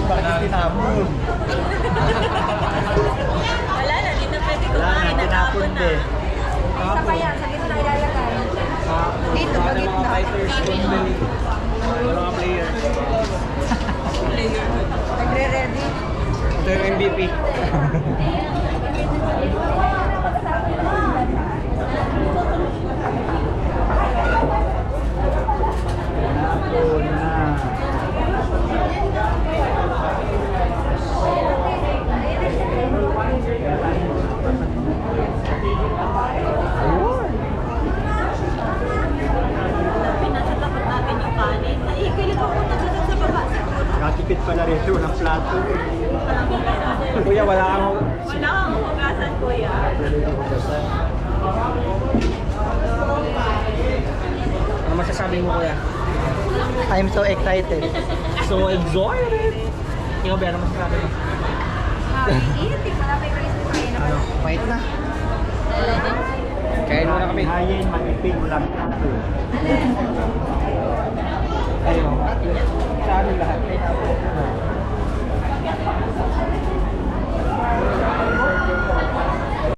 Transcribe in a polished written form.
Bakit tinapon? Wala na, hindi na pwede kumain. Natapon na. Isa pa yan, sabi ko na ilalagay. Dito, sa gitna. Mga fighters, mga players. Nagre-ready. Ito yung MVP. Pinasatapat natin yung kanin. Naikilig ako nagsasak sa baba siguro. Nakatipid pala rin yun ang plato. Kuya, wala kang... Wala kang hugasan, kuya. Ano masasabi mo, kuya? I'm so excited. So excited! Ikaw, Bea, ano masasabi mo? Eating, malapit ko isip kayo na. Ano? Fight na. Kain muna kami. Kain, mag-ipin mo lang. Ayun. Sa amin lahat.